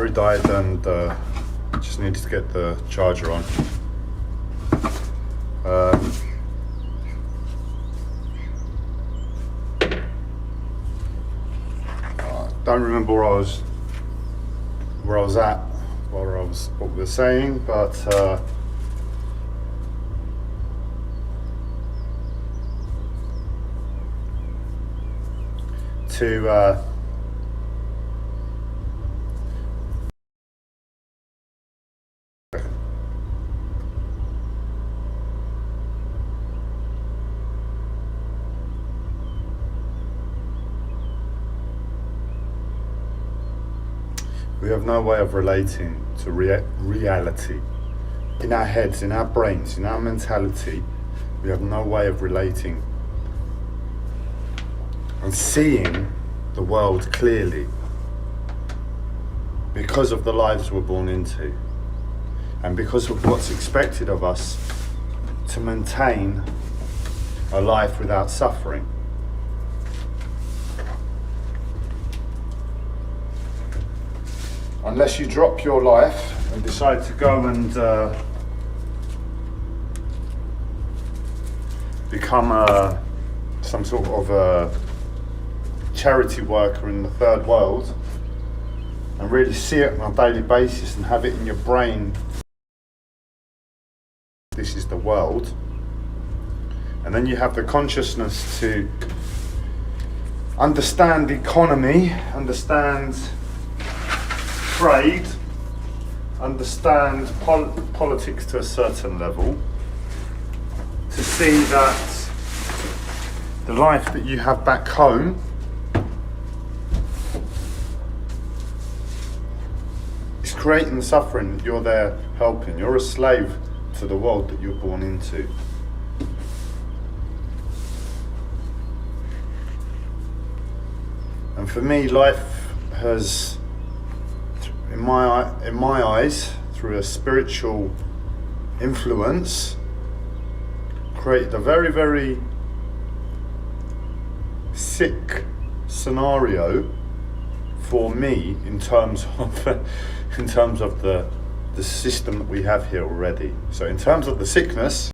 battery died and just needed to get the charger on. I don't remember where I was at, what we were saying, but we have no way of relating to reality. In our heads, in our brains, in our mentality, we have no way of relating and seeing the world clearly because of the lives we're born into and because of what's expected of us to maintain a life without suffering. Unless you drop your life and decide to go and become some sort of a charity worker in the third world and really see it on a daily basis and have it in your brain, this is the world, and then you have the consciousness to understand economy, understand trade, understand politics to a certain level, to see that the life that you have back home is creating the suffering that you're there helping. You're a slave to the world that you're born into. And for me, life has, in my eyes, through a spiritual influence, created a very, very sick scenario for me in terms of the system that we have here already. So in terms of the sickness,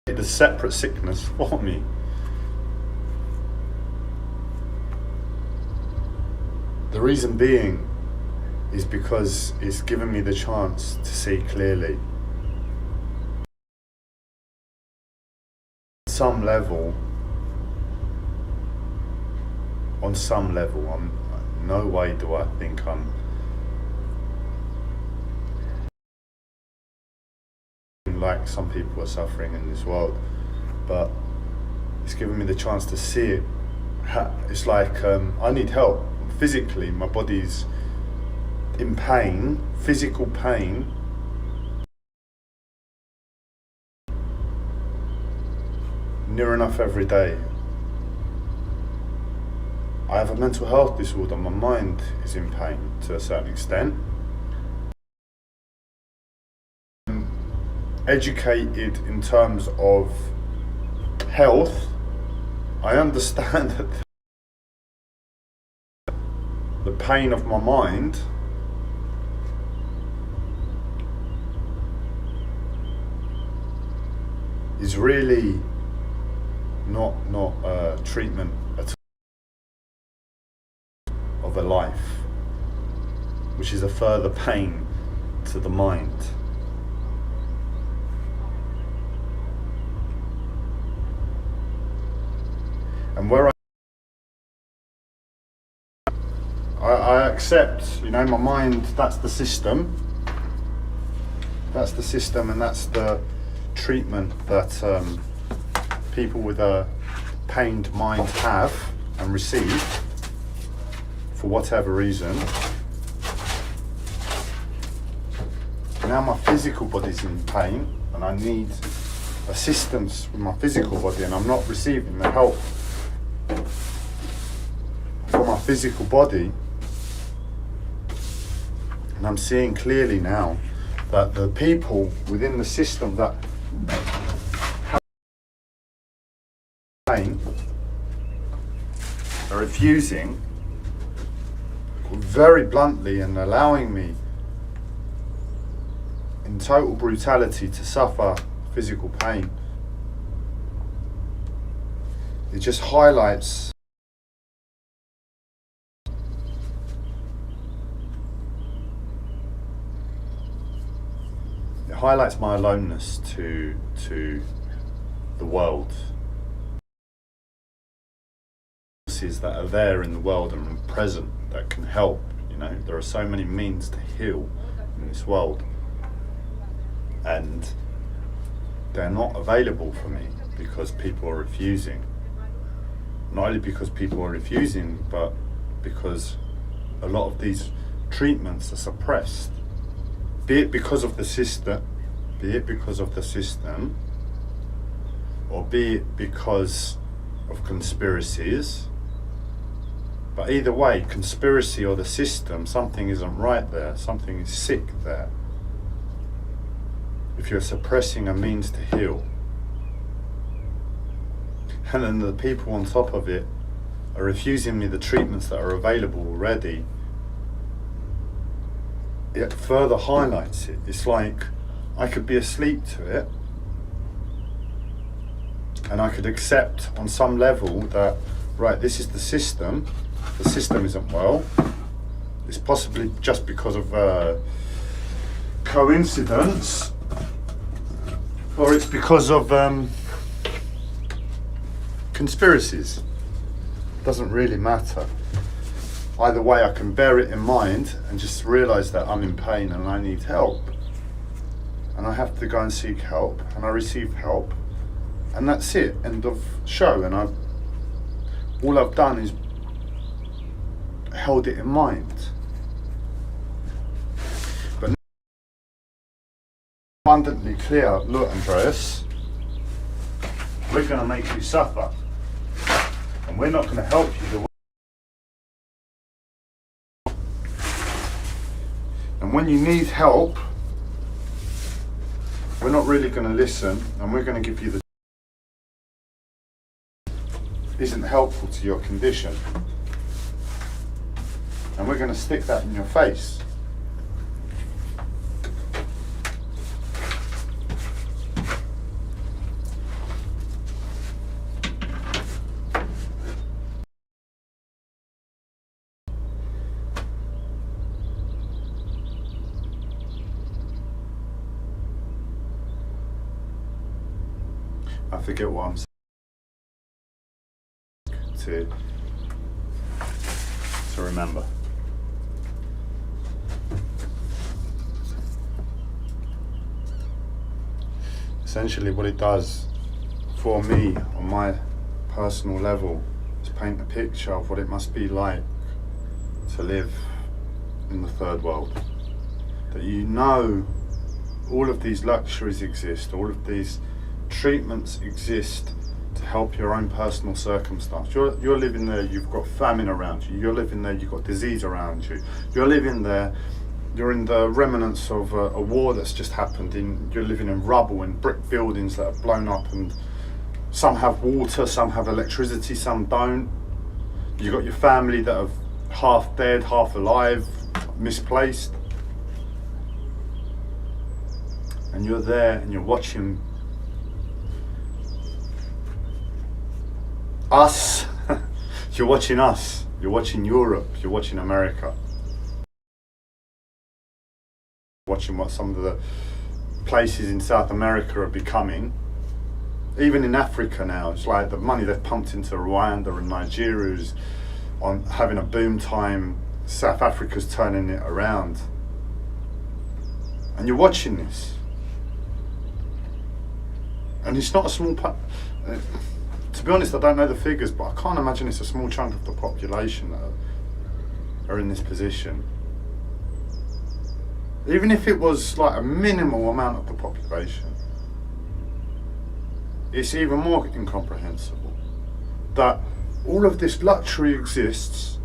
it's a separate sickness for me. The reason being is because it's given me the chance to see clearly. On some level, no way do I think I'm like some people are suffering in this world, but it's given me the chance to see it. It's like I need help. Physically, my body's in pain, physical pain. Near enough every day. I have a mental health disorder. My mind is in pain to a certain extent. I'm educated in terms of health. I understand that the pain of my mind is really not treatment at all of a life, which is a further pain to the mind. And where I accept, my mind, that's the system, and that's the treatment that people with a pained mind have and receive for whatever reason. Now my physical body's in pain and I need assistance with my physical body, and I'm not receiving the help for my physical body. And I'm seeing clearly now that the people within the system that have pain are refusing, very bluntly and allowing me in total brutality to suffer physical pain. It just highlights my aloneness to the world. That are there in the world and present that can help. You know, there are so many means to heal in this world, and they're not available for me because people are refusing. Not only because people are refusing, but because a lot of these treatments are suppressed. Be it because of the system, or be it because of conspiracies. But either way, conspiracy or the system, something isn't right there, something is sick there. If you're suppressing a means to heal. And then the people on top of it are refusing me the treatments that are available already. It further highlights it. It's like I could be asleep to it, and I could accept on some level that, right, this is the system isn't well. It's possibly just because of coincidence, or it's because of conspiracies. Doesn't really matter. Either way, I can bear it in mind and just realise that I'm in pain and I need help. And I have to go and seek help, and I receive help. And that's it, end of show. And all I've done is held it in mind. But abundantly clear, look, Andreas, we're going to make you suffer. And we're not going to help you the way. And when you need help, we're not really going to listen, and we're going to give you the isn't helpful to your condition. And we're going to stick that in your face. I forget what I'm saying. To remember. Essentially what it does for me on my personal level is paint a picture of what it must be like to live in the third world. That you know all of these luxuries exist, all of these treatments exist to help your own personal circumstance. You're living there, you've got famine around you. You're living there, you've got disease around you. You're living there, you're in the remnants of a war that's just happened. You're living in rubble and brick buildings that have blown up, and some have water, some have electricity, some don't. You've got your family that are half dead, half alive, misplaced. And you're there and you're watching us. You're watching us. You're watching Europe. You're watching America. Watching what some of the places in South America are becoming. Even in Africa now, it's like the money they've pumped into Rwanda and Nigeria is on having a boom time. South Africa's turning it around. And you're watching this. And it's not a small to be honest, I don't know the figures, but I can't imagine it's a small chunk of the population that are in this position. Even if it was like a minimal amount of the population, it's even more incomprehensible that all of this luxury exists,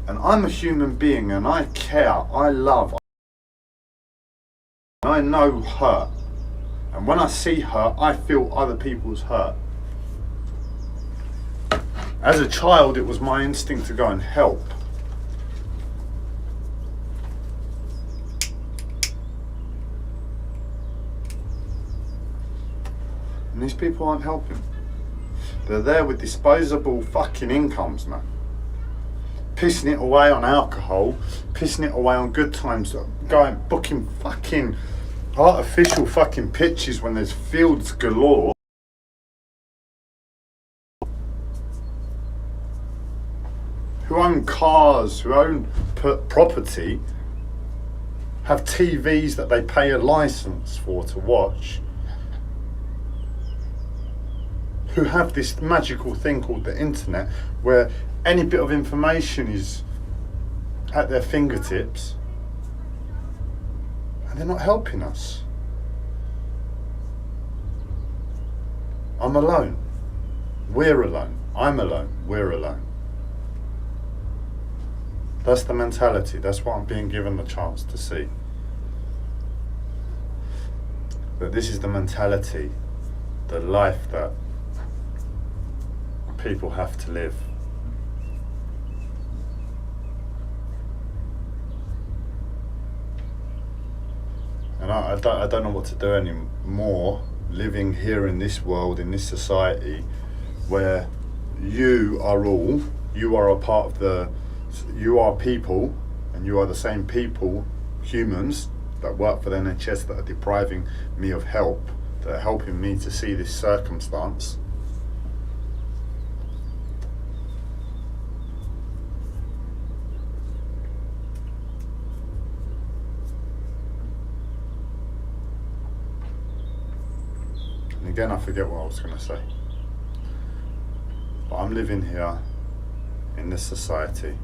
and I'm a human being and I care, I love, I know hurt, and when I see hurt, I feel other people's hurt. As a child, it was my instinct to go and help. And these people aren't helping. They're there with disposable fucking incomes, man. Pissing it away on alcohol, pissing it away on good times, going booking fucking artificial fucking pitches when there's fields galore. Who own cars, who own property, have TVs that they pay a license for to watch, who have this magical thing called the internet where any bit of information is at their fingertips, and they're not helping us. I'm alone. We're alone. I'm alone. We're alone. That's the mentality. That's what I'm being given the chance to see. But this is the mentality, the life that people have to live. And I don't know what to do anymore, living here in this world, in this society, where you are a part of you are people, and you are the same people, humans, that work for the NHS, that are depriving me of help, that are helping me to see this circumstance. And again, I forget what I was going to say. But I'm living here in this society,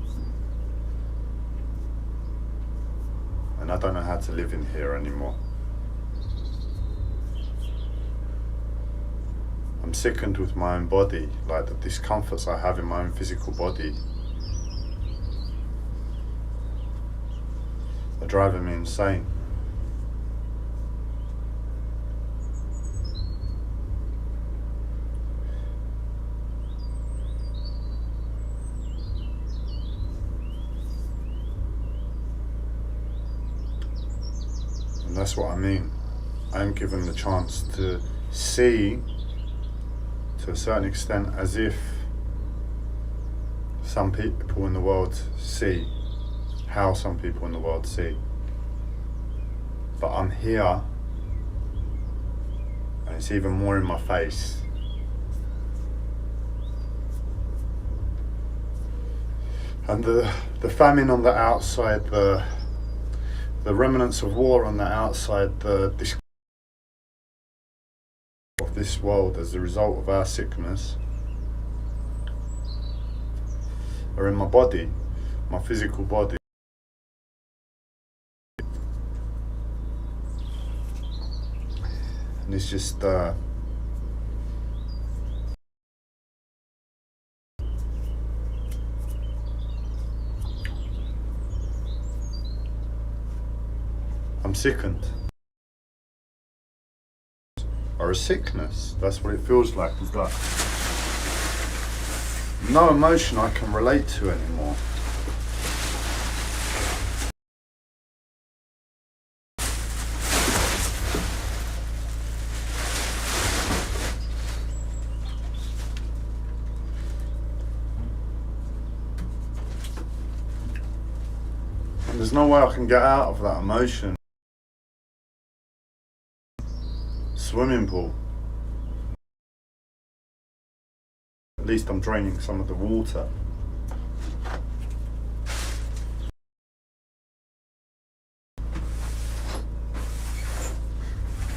and I don't know how to live in here anymore. I'm sickened with my own body, like the discomforts I have in my own physical body are driving me insane. And that's what I mean. I am given the chance to see, to a certain extent, as if some people in the world see, how some people in the world see. But I'm here, and it's even more in my face. And the famine on the outside, the remnants of war on the outside, the of this world as a result of our sickness are in my body, my physical body. And it's just I'm sickened. Or a sickness. That's what it feels like. It's like no emotion I can relate to anymore. And there's no way I can get out of that emotion. Swimming pool. At least I'm draining some of the water.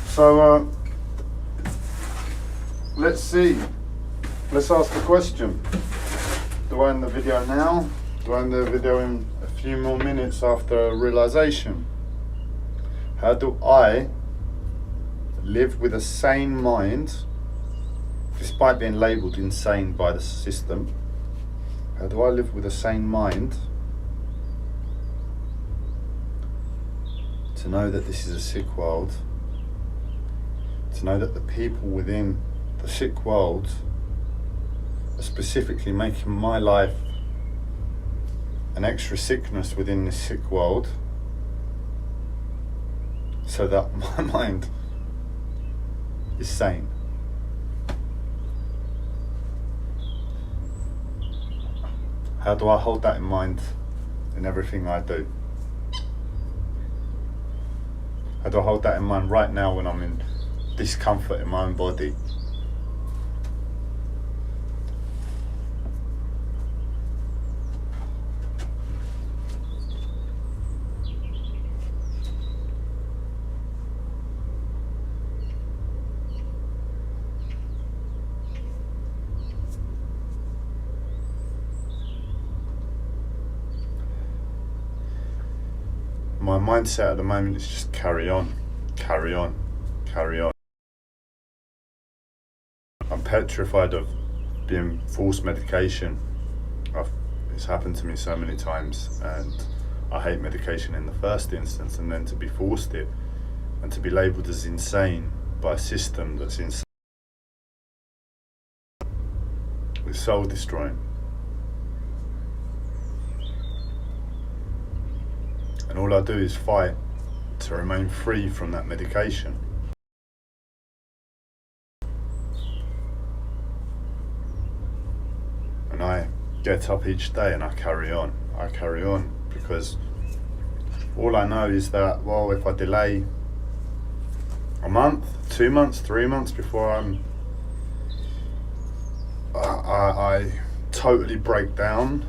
So let's see. Let's ask the question. Do I end the video now? Do I end the video in a few more minutes after realization? How do I live with a sane mind, despite being labelled insane by the system? How do I live with a sane mind to know that this is a sick world, to know that the people within the sick world are specifically making my life an extra sickness within this sick world, so that my mind is sane? How do I hold that in mind in everything I do? How do I hold that in mind right now when I'm in discomfort in my own body? My mindset at the moment is just carry on, carry on, carry on. I'm petrified of being forced medication. It's happened to me so many times, and I hate medication in the first instance, and then to be forced it and to be labelled as insane by a system that's insane. It's soul destroying. And all I do is fight to remain free from that medication. And I get up each day and I carry on. I carry on because all I know is that, well, if I delay a month, 2 months, 3 months before I totally break down,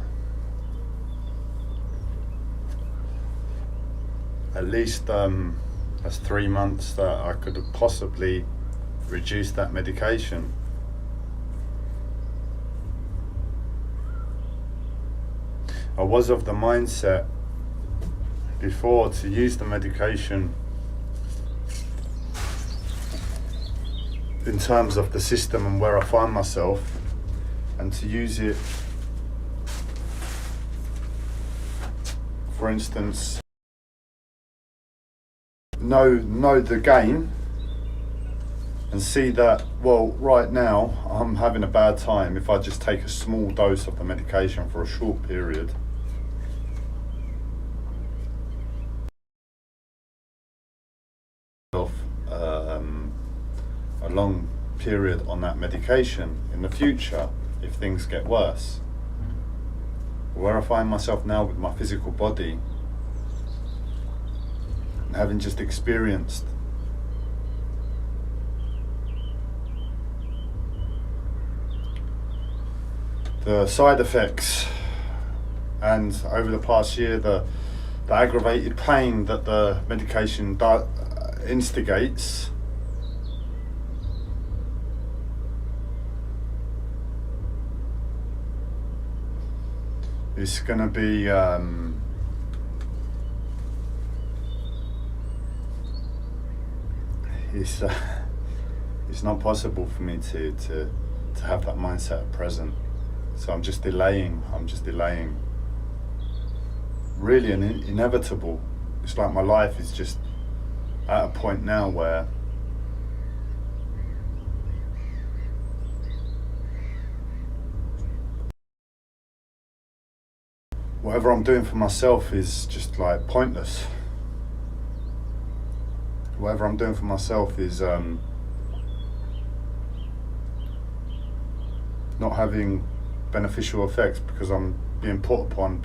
at least that's 3 months that I could have possibly reduced that medication. I was of the mindset before to use the medication in terms of the system and where I find myself, and to use it, for instance, know the gain and see that, well, right now I'm having a bad time. If I just take a small dose of the medication for a short period, a long period on that medication in the future, if things get worse. Where I find myself now with my physical body, and having just experienced the side effects, and over the past year the aggravated pain that the medication instigates, it's going to be it's not possible for me to have that mindset at present. So I'm just delaying. Really inevitable. It's like my life is just at a point now where whatever I'm doing for myself is just like pointless. Whatever I'm doing for myself is not having beneficial effects, because I'm being put upon.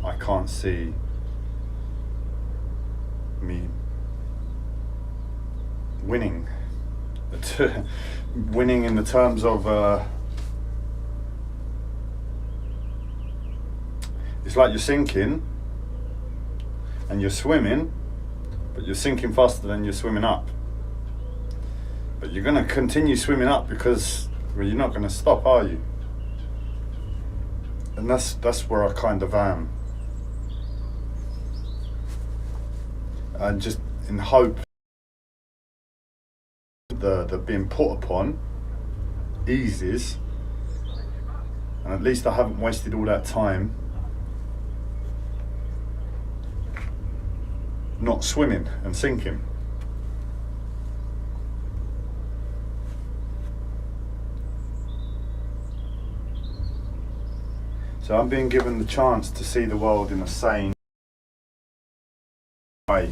I can't see me winning. Winning in the terms of it's like you're sinking and you're swimming, but you're sinking faster than you're swimming up. But you're going to continue swimming up because, well, you're not going to stop, are you? And that's where I kind of am. And just in hope the being put upon eases, and at least I haven't wasted all that time not swimming and sinking. So I'm being given the chance to see the world in a sane way.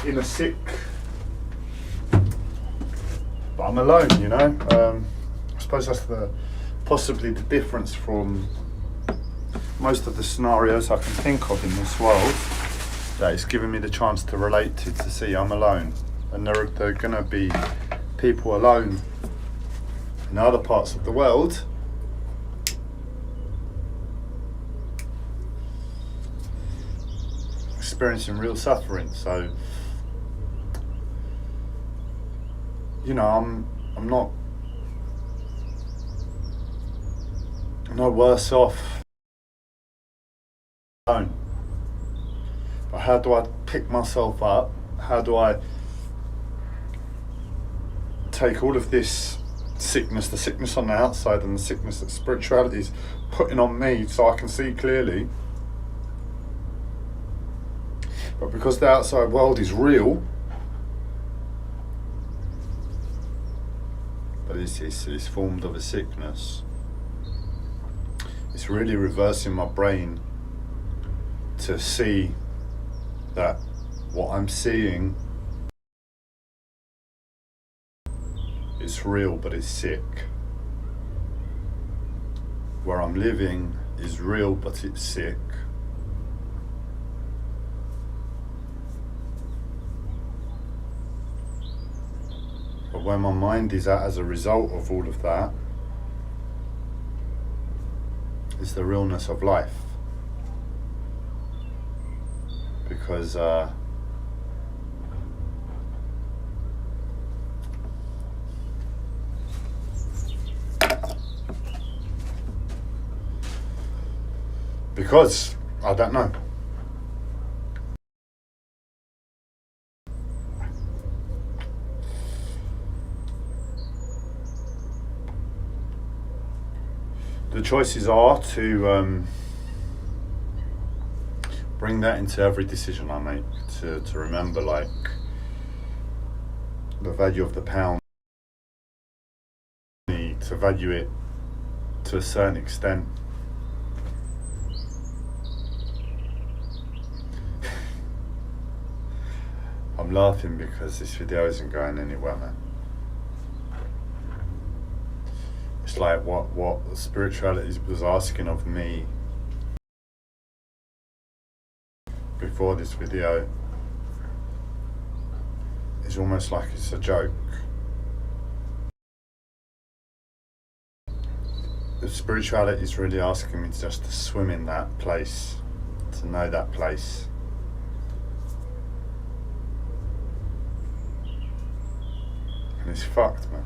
in a sick, but I'm alone, you know. I suppose that's possibly the difference from most of the scenarios I can think of in this world, that it's given me the chance to relate to see I'm alone. And there are going to be people alone in other parts of the world experiencing real suffering. So, you know, I'm not worse off alone. But how do I pick myself up? How do I take all of this sickness, the sickness on the outside and the sickness that spirituality is putting on me, so I can see clearly? But because the outside world is real, but it's formed of a sickness, it's really reversing my brain to see that what I'm seeing is real, but it's sick. Where I'm living is real, but it's sick. But where my mind is at as a result of all of that is the realness of life. Because I don't know. The choices are to bring that into every decision I make, to remember, like, the value of the pound, to value it to a certain extent. I'm laughing because this video isn't going anywhere, man. It's like what spirituality was asking of me before this video is almost like it's a joke. The spirituality is really asking me just to swim in that place, to know that place. And it's fucked, man.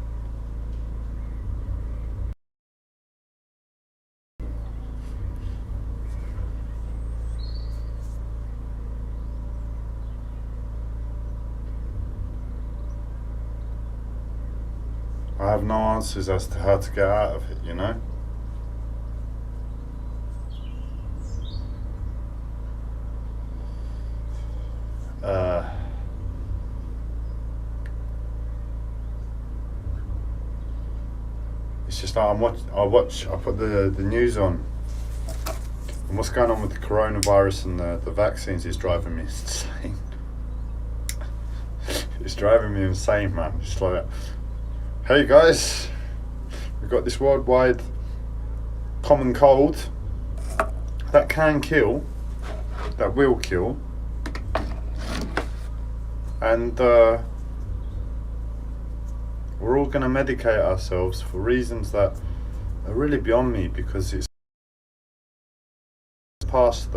I have no answers as to how to get out of it, you know? It's just like I put the news on, and what's going on with the coronavirus and the vaccines is driving me insane. It's driving me insane, man. It's like, hey guys, we've got this worldwide common cold that can kill, that will kill, and we're all going to medicate ourselves for reasons that are really beyond me, because it's past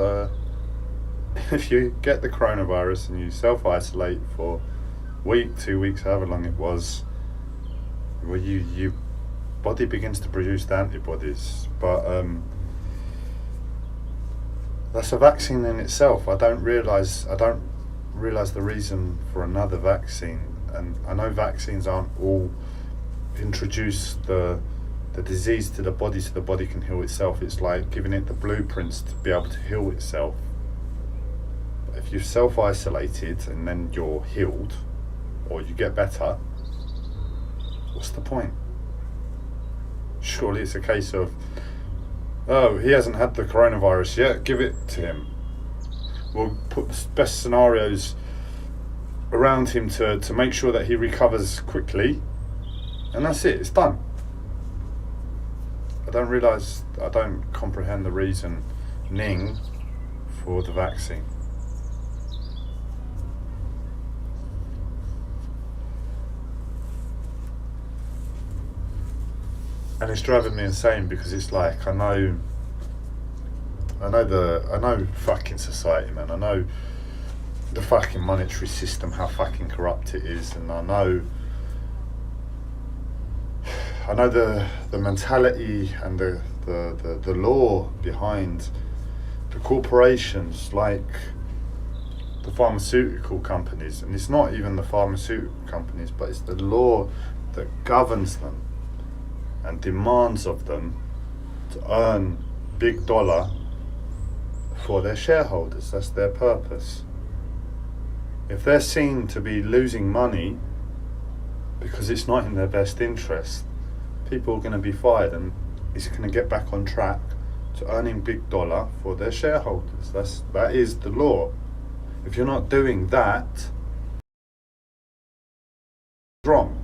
if you get the coronavirus and you self-isolate for a week, 2 weeks, however long it was, well, your body begins to produce the antibodies. But that's a vaccine in itself. I don't realise the reason for another vaccine. And I know vaccines aren't all introduce the disease to the body so the body can heal itself. It's like giving it the blueprints to be able to heal itself. But if you're self-isolated and then you're healed, or you get better, what's the point? Surely it's a case of, oh, he hasn't had the coronavirus yet, give it to him. We'll put the best scenarios around him to make sure that he recovers quickly, and that's it, it's done. I don't comprehend the reasoning for the vaccine. And it's driving me insane because it's like I know fucking society, man. I know the fucking monetary system, how fucking corrupt it is, and I know the mentality and the law behind the corporations like the pharmaceutical companies. And it's not even the pharmaceutical companies, but it's the law that governs them and demands of them to earn big dollar for their shareholders. That's their purpose. If they're seen to be losing money because it's not in their best interest, people are going to be fired, and it's going to get back on track to earning big dollar for their shareholders. That is the law. If you're not doing that, wrong.